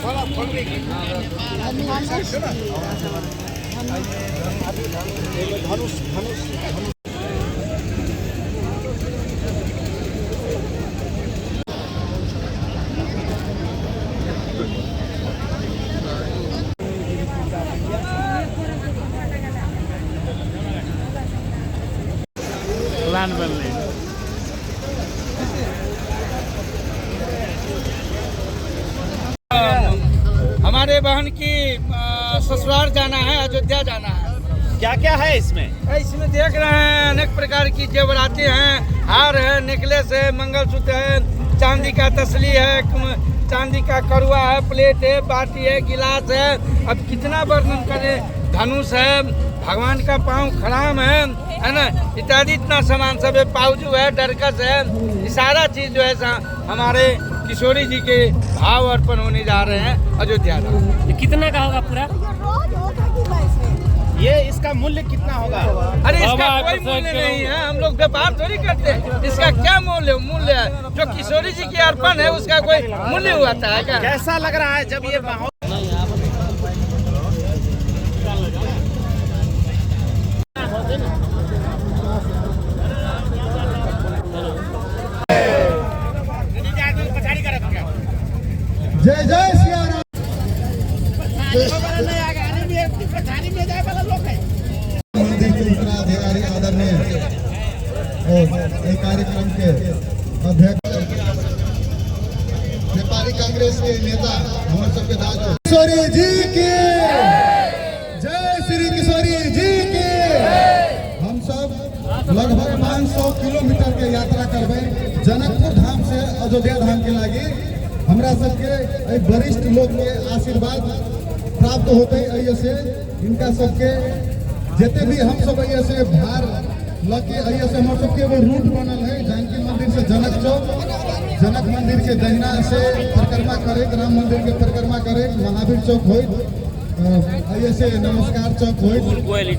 Plan बन रही है। हमारे बहन की ससुराल जाना है, अयोध्या जाना है। क्या क्या है इसमें? इसमें देख रहे हैं अनेक प्रकार की जेवरातें हैं, हार है, नेकलेस है, मंगलसूत्र है, चांदी का तसली है, चांदी का करुआ है, प्लेट है, बाटी है, गिलास है। अब कितना वर्णन करें। धनुष है, भगवान का पाँव खड़ाम है ना, इत्यादि इतना सामान सब है। पाउजू है, डरकस है, ये सारा चीज जो है हमारे किशोरी जी के भाव अर्पण होने जा रहे हैं अयोध्या में। ये कितना का होगा पूरा? ये इसका मूल्य कितना होगा? अरे इसका कोई मूल्य नहीं है, हम लोग व्यापार थोड़ी करते हैं। इसका क्या मूल्य है? जो किशोरी जी की अर्पण है उसका कोई मूल्य होता है क्या? कैसा लग रहा है जब ये माहौल? जय जय सिया राम। मंदिर के उत्तराधिकारी आदरणीय और कार्यक्रम के अध्यक्ष नेपाली कांग्रेस के नेता हमारे सबके दादा किशोरी जी की जय, श्री किशोरी जी की। हम सब लगभग 500 किलोमीटर के यात्रा करबे जनकपुर धाम से अयोध्या धाम के लागी। हमरा सबके वरिष्ठ लोग के आशीर्वाद प्राप्त होते से इनका सबके जितने भी हम सब से भार लगे से हम सबके वो रूट बनल है। जानकी मंदिर से जनक चौक, जनक मंदिर के दहिना से परिक्रमा करे, राम मंदिर के परिक्रमा करे, महावीर चौक हो से नमस्कार चौक हो,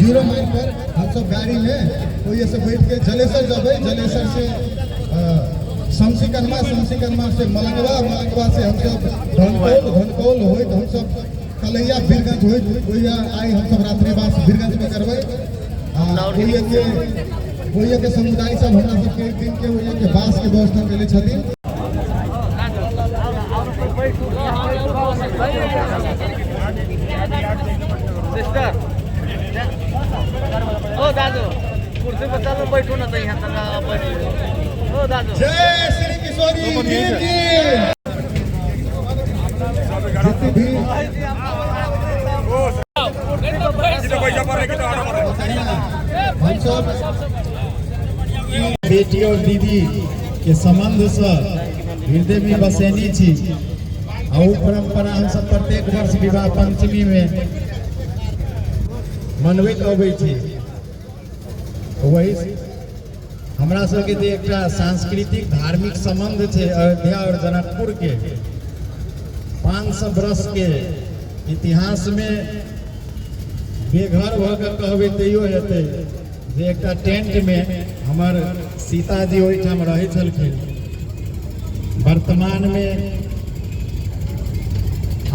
0 माइल पर हम सब गाड़ी में से बैठ के जलेसर जब जलेसर से शमशीकरमा से मलंगवा से हम सब धनकौल हो, हम सब कलैया बीरगंज हो आई, हम सब रात्रिवास बीरगंज में करबे। के समुदाय सब हमरा सबके एक दिन के बास के व्यवस्था कैले छथिन। सिस्टर ओ दादू कुर्सी पर चलो बैठो ना, तो यहाँ बैठो। ओ दादू जय श्री किशोरी जी की। जितने भी हम सब बेटी और दीदी के संबंध से हृदय में बसेनी छी। और परंपरा हम सब प्रत्येक वर्ष विवाह पंचमी में मनबैत अबै छी। वही हमरा सबके जे एकटा सांस्कृतिक धार्मिक संबंध है अयोध्या और जनकपुर के 500 वर्ष के इतिहास में बेघर भऽ कऽ कहबै तैयो हेतै जे एकटा टेंट में हमर सीताजी ओहिठाम रहै छलखिन। वर्तमान में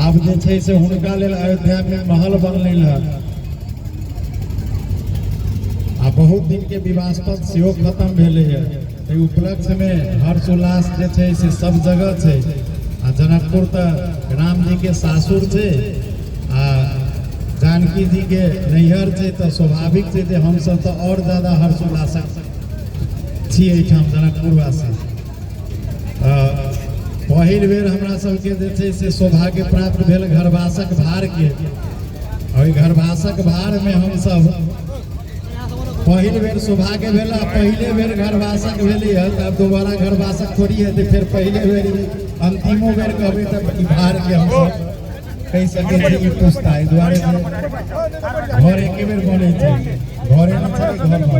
आब जे छै से हुनका लेल अयोध्या में महल बनलै है। आ बहुत दिन के विवास्पद सेहो खत्म भेले है। उपलक्ष्य में हर्षोल्लास जे छै से सब जगह छै। आ जनकपुर तो राम जी के सासुर छै, आ जानकी जी के नैहर छै, तो स्वाभाविक छै जे हम सब तो और ज्यादा हर्षोल्लासक छी एहिठाम जनकपुर वासी। पहिल बेर हमरा सबके जे छै से सौभाग्य प्राप्त भेल घरवासक भार के। और घरवासक भार में हम सब पहिल बेर सौभाग्य भेला, पहले बेर घरवासक भेली है, तब दोबारा घरवासक थोड़ी है, तो फिर पहले बेर अंतिमो बेर कहबे तो भार के हम सब कह सके छी। पुछता है द्वारे घर एक बेर बने थे, घरे में घर बने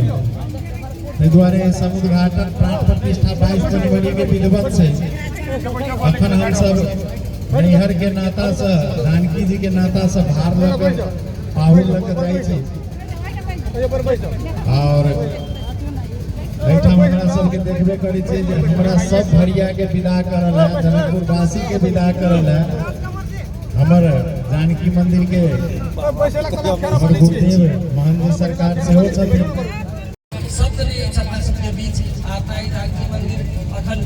द्वारे समुद्घाटन प्राण प्रतिष्ठा 22 जनवरी के विधिवत से अखन हम सब नैहर के नाता से जानकी जी के नाता से भार लग पाहुन लग जाए छी। और हमरा सबके देखबे करी छे जे हमरा सब भरिया के विदा करल है, जनकपुर वासी के विदा करल है। हमारे जानकी मंदिर के हमर गुरुदेव महान सरकार से हो छथिन। शब्द नहीं छत्ता सबके बीच आता है जानकी मंदिर अखन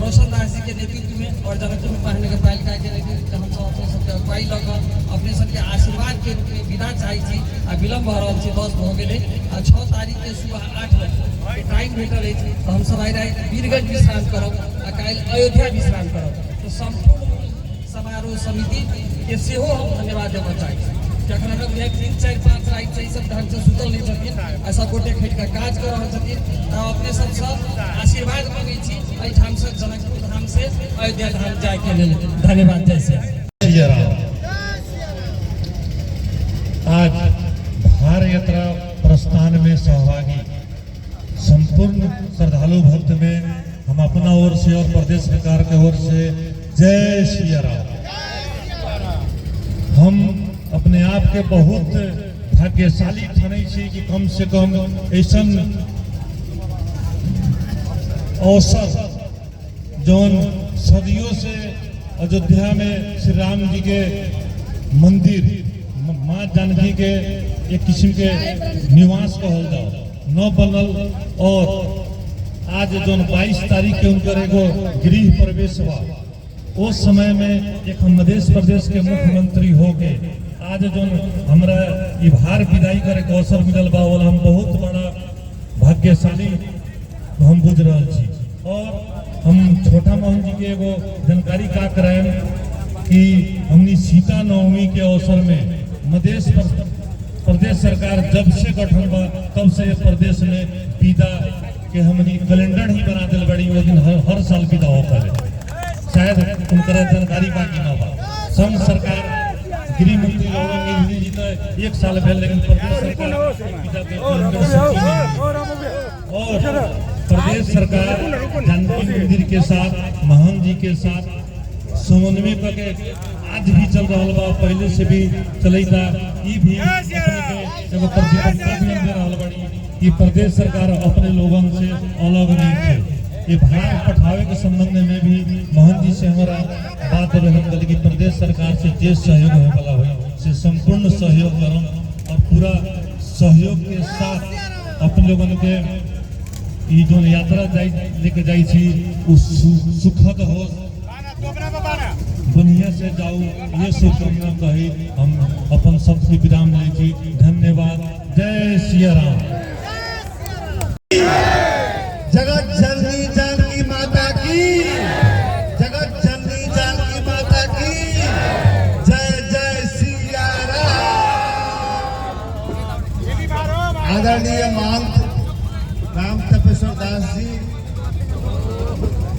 रोशनदास जी के नेतृत्व में और जनकपुर महानगर पालिका के नेतृत्व हम सब अपने सबके अगुवाई लग अपने सबके आशीर्वाद के रूप में विदा चाहे छी आ विलम्ब भ रहल छै 10 भ गेलै आ 6 तारीख के सुबह 8 बजे टाइम भेटल अछि तो हम सब आइ वीरगंज विश्राम करब आ काल्हि अयोध्या विश्राम करब। तो संपूर्ण समारोह समिति के सेहो हम धन्यवाद देना चाहै छी जखन हमरा 3, 4, 5 राति से सब ढंग से सुतल नहीं छथिन आ सब गोटे खटि के काज कर रहल छथिन त अपने सबसे आशीर्वाद मांगै छी एहि ठाम से जनकपुर धाम से अयोध्या धाम जाय के लेल। धन्यवाद। जय श्री राम। आज भार यात्रा प्रस्थान में सहभागी संपूर्ण श्रद्धालु भक्त में हम अपना ओर से और प्रदेश सरकार के ओर से जय श्री राम। हम अपने आप के बहुत भाग्यशाली ठानै छी कि कम से कम ऐसा अवसर जौन सदियों से अयोध्या में श्री राम जी के मंदिर माँ जानकी के एक किस्म के निवास कहल जाओ न बनल और आज जो 22 तारीख के उनकर एगो गृह प्रवेश हुआ उस समय में एक मध्य प्रदेश के मुख्यमंत्री हो के आज जो हमरा ई भार विदाई करे के अवसर मिलल बा हम बहुत बड़ा भाग्यशाली हम बुझ रहा छी। और हम छोटा मोहन जी के एगो जानकारी का कराएं कि हमनी सीता नवमी के अवसर में मध्य प्रदेश सरकार जब से गठन बा तब से प्रदेश में विदा के हमनी कैलेंडर ही बना दिल बड़ी वो दिन हर साल विदा होता है। शायद उनका जानकारी बाकी ना बा। संघ सरकार गृह मंत्री गौरव जी तो 1 साल पहले लेकिन प्रदेश सरकार और प्रदेश सरकार जानकी मंदिर के साथ महान जी के साथ समन्वय करके आज भी चल रहा बा पहले से भी चलेगा ये भी एगो प्रतिबद्धता भी दे रहा बड़ी कि प्रदेश सरकार अपने लोगों से अलग नहीं थे। ये भार पठावे के संबंध में भी मोहन जी से हमारा बात रहल कि प्रदेश सरकार से जे सहयोग होने वाला हो से संपूर्ण सहयोग करम और पूरा सहयोग के साथ अपने लोगों के ये जो यात्रा लेके जाई छी उस सुखद हो बढ़िया से जाओ ये शुभकामना कही हम अपन सबसे विराम ले छी। धन्यवाद। जय श्री राम। जगत जननी जानकी माता की, जगत जननी जानकी माता की जय जय श्री राम। आदरणीय महंत राम तपेश्वर दास जी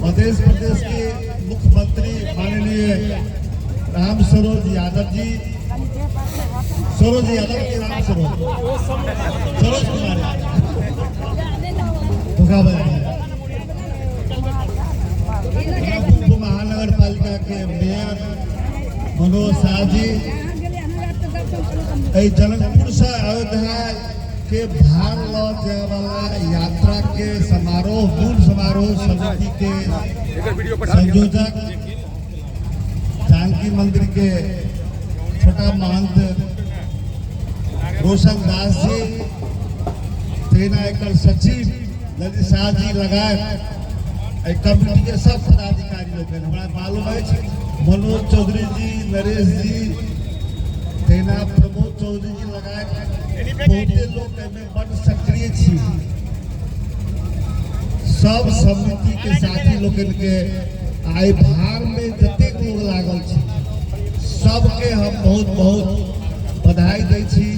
मध्य प्रदेश के मुख्यमंत्री माननीय राम सरोज यादव जी, सरोज यादव की राम सरोज कुमार महानगर पालिका के मेयर मनोज शाह जी जनकपुर से अयोध्या के भार ल जाए वाला यात्रा के समारोह मूल समारोह समिति के संयोजक जानकी मंदिर के छोटा महंत रोशन दास जी, सेना एकड़ सचिव ललित शाह जी लगाए कमिटी के सब पदाधिकारी लोग हमारा मालूम है मनोज चौधरी जी, नरेश जी, सेना प्रमोद चौधरी जी लगाए बहुते लोग बड़ सक्रिय छी। सब समिति के साथी लोग के आई भार में जतेक लोग लागल छी सबके हम बहुत बहुत बधाई दै छी।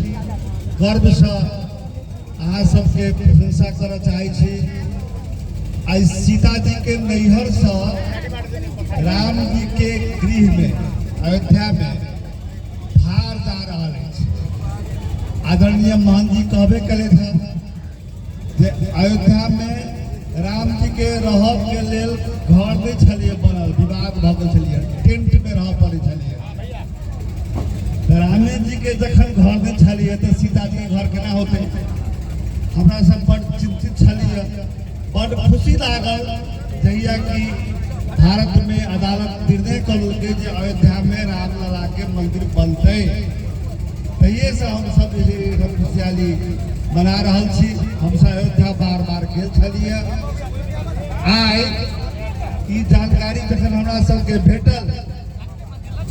गर्व से अहाँ सबके प्रशंसा करना चाहे छी। आई सीता जी के नैहर से राम जी के गृह में अयोध्या में भार जा रहा है। आदरणीय मान जी कहबे कले थे जे अयोध्या में राम जी के रहब के लेल घर नहीं छलिए बनल, विवाद भ गेल छलिए, टेंट में रह पड़े छलिए। रामे जी के जखन घर नहीं छलिए तो सीता जी के घर केना होते। हमरा सब बड़ चिंतित छलिए, बड़ खुशी लागल जहिया कि भारत में अदालत निर्णय कर के जे अयोध्या में रामलला के मंदिर बनते, तहिए से हम सब खुशहाली मना रहल छी। हम सब अयोध्या बार बार गेल छलिए। आइ ई जानकारी जखन हमरा सबके भेटल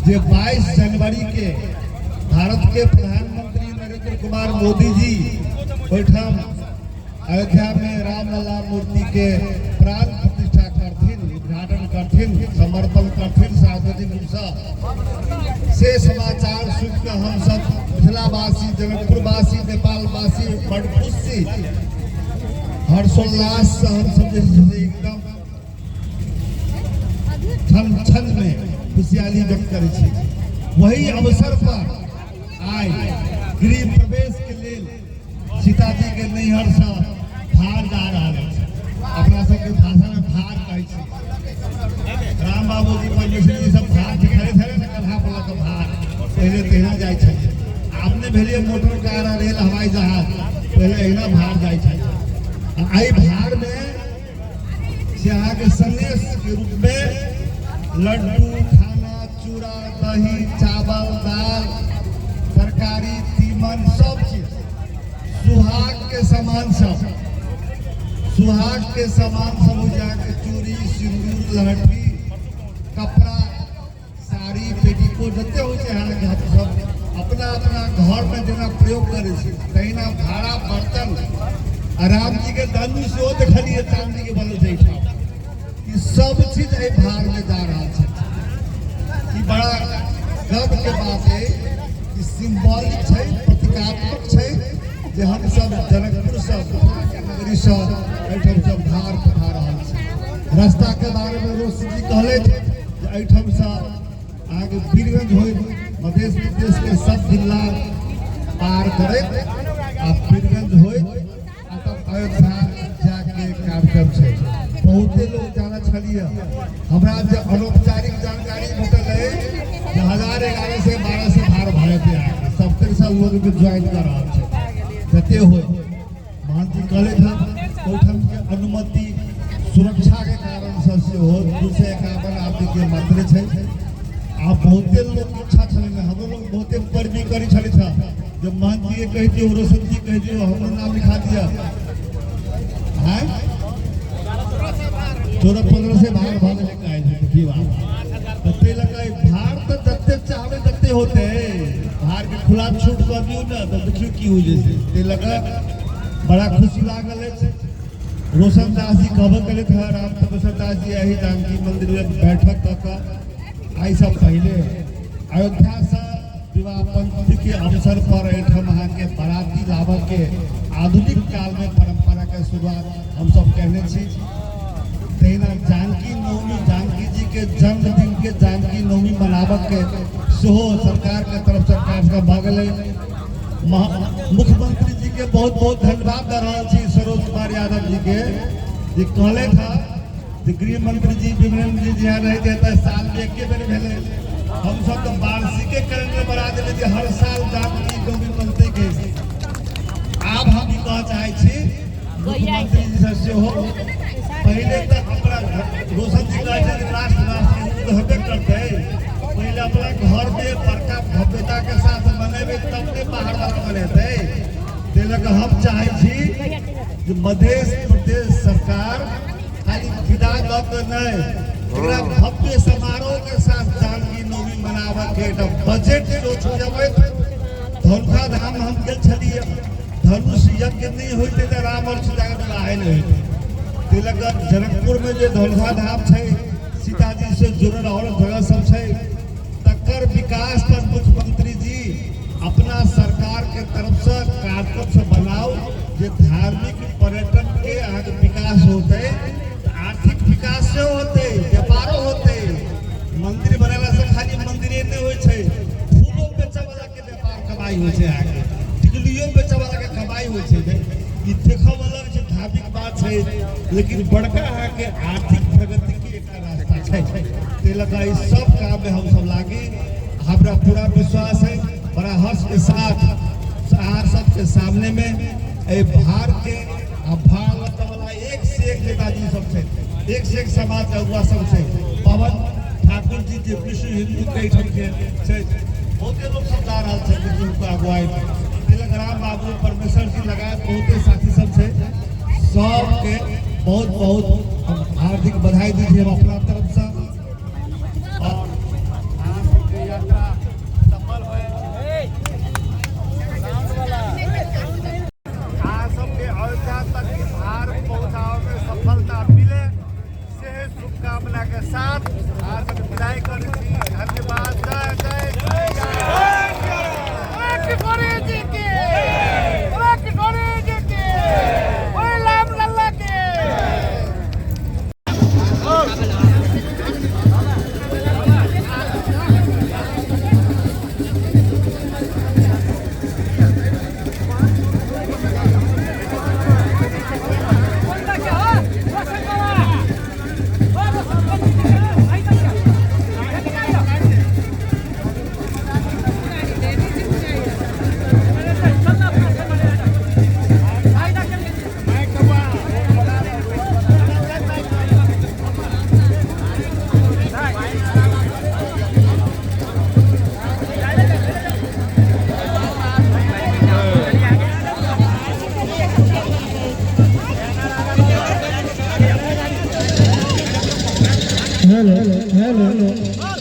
जे 22 जनवरी के भारत के प्रधानमंत्री नरेंद्र कुमार मोदी जी ओहिठाम अयोध्या में रामलला मूर्ति के प्राण प्रतिष्ठा करथिन, उद्घाटन करथिन, समर्पण करथिन सार्वजनिक रूप से समाचार सुन के हम सब मिथिलावासी, जनकपुरवासी, नेपालवासी बड़ खुशी, हर्षोल्लास से हम सब एकदम छन में खुशहाली व्यक्त करे छी। वही अवसर पर आइ गृह प्रवेश के लिए सीताजी के नैहर से भार जा रहा है। अपना सबके भाषा में भार कहै छै। राम बाबू जी परमेश्वर जी सब भार दिखाई थे ना, कथा बोला तो भार पहले तेना जाय छै। आपने भेलिए मोटर कार, रेल, हवाई जहाज, पहले एना भार जाय छै। आई भार में से अहाँ के संदेश के रूप में लड्डू, खाना, चूड़ा, दही, चावल, दाल, तरकारी, तीमन, सब चीज सुहाग के सामान सब जाके चूड़ी, सिंदूर, लहठी, कपड़ा, साड़ी, पेटीकोट जते हो छै अहाँ के हम सब अपना अपना घर में जेना प्रयोग करे छी, तहिना भाड़ा बर्तन राम जी के धनुष सेहो देखलिए चांदी के बनल छै। ई सब चीज एहि भार में जा रहा है। ई बड़ा गर्व के बात है, ई सिंबॉलिक है, प्रतीकात्मक है जे हम सब जनकपुर सब नगरी सब एहिठाम सब भार पठा रहल छी। रास्ता के बारे में रोशन जी कहले जे एहिठाम से आगे वीरगंज होय, मध्य प्रदेश के सब जिला पार करैत आ वीरगंज होय आ तब अयोध्या जाके कार्यक्रम छै। बहुते लोग जाना छलिए। हमरा जे अनौपचारिक जानकारी भेटल है जे 1011 से 12 से भार भारत आके 70 लोग भी ज्वाइन कर रहा है। जते होय महंत जी कहले थे ओहिठाम के अनुमति सुरक्षा के कारण से हो 251 आदमी के मात्र छै। आ बहुते लोग इच्छा छले, हम लोग बहुते पैरवी करी छले था जब महंत जी कह दियो, रोशन जी कह दियो, हमर नाम लिखा दिया है 14-15 से भार भाग लेके आए थे की बात तते लगा भार तो जते चाहे जते होते भार के खुला छूट कर दियो ना तो देखियो की हो जैसे ते लगा बड़ा खुशी लागल है। रोशन दास जी कहबे करे थे राम तपस्या दास जी यही जानकी मंदिर में बैठक कर आई सब पहले अयोध्या से विवाह पंथी के अवसर पर एठम अहाँ के बाराती लाभक के आधुनिक काल में परंपरा के शुरुआत हम सब कहने छी। तहिना जानकी नवमी, जानकी जी के जन्मदिन के जानकी नवमी मनावक के सेहो सरकार के तरफ से कार्यक्रम भ गेलै। मुख्यमंत्री जी के बहुत बहुत धन्यवाद दे रहा छी सरोज कुमार यादव जी के, जे कहले था जे गृह मंत्री जी विमलन जी यहाँ रहे थे साल में एक बेर भेले। हम सब तो वार्षिके कैलेंडर बना देले जे हर साल जानकी नवमी मनते के। आब हम ई कह चाहे छी मुख्यमंत्री जी से सेहो पहले तक अपना रोशन जी का राष्ट्र होबे करते, पहले अपना घर में बड़का भव्यता के साथ मनेबे तब के बाहर वाला मनेते। तेलक हम चाहे छी कि मध्य प्रदेश सरकार खाली विदा द के नहीं, एकरा भव्य समारोह के साथ जानकी नवमी मनावा के बजट सोच जब धनुषा धाम हम गेल छलिए, धनुष यज्ञ नहीं होते तो राम और सीता के विवाह नहीं होते। तिलक जनकपुर में जो धनुषा धाम है सीताजी से जुड़ल और जगह सब है, तकर विकास पर मुख्यमंत्री जी अपना सरकार के तरफ से कार्यक्रम से बनाओ जो धार्मिक पर्यटन के आगे विकास होते, आर्थिक विकास से होते, व्यापारो होते। मंदिर बनेला से खाली मंदिरे नहीं होय छै, फूलो बेचे वाला के व्यापार कमाई होय छै, आगे टिकलियो बेचे वाला के कमाई होय छै। ई देखो वाला छै धार्मिक बात है, लेकिन बड़का है के आर्थिक प्रगति के एक रास्ता है। तेलक ई सब काम में हम सब लागी। हमरा पूरा विश्वास है, बड़ा हर्ष के साथ आर सबके सामने में ए भार के भार वाला एक से एक नेताजी सब से, एक से एक समाज अगुआ सब से पवन ठाकुर जी के विश्व हिंदू कई के बहुते लोग सब जा रहा है उनको अगुवाई तिलकराम बाबू परमेश्वर जी लगाए बहुते साथी सब से सबके बहुत बहुत हम हार्दिक बधाई दीजिए हम अपना तरफ से और आपके यात्रा सफल हो सबके अयोध्या तक हार पहुंचाओ में सफलता मिले से शुभकामना के साथ आज विदाई कर धन्यवाद जय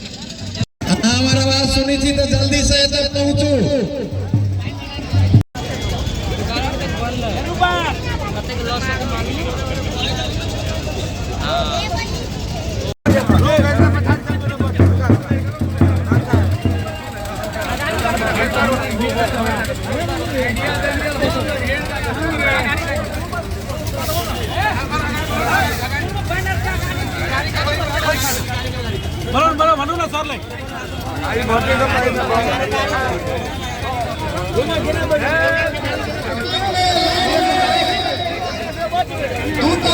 हमारा आवाज सुनी थी तो जल्दी से तक पहुंचो। दूध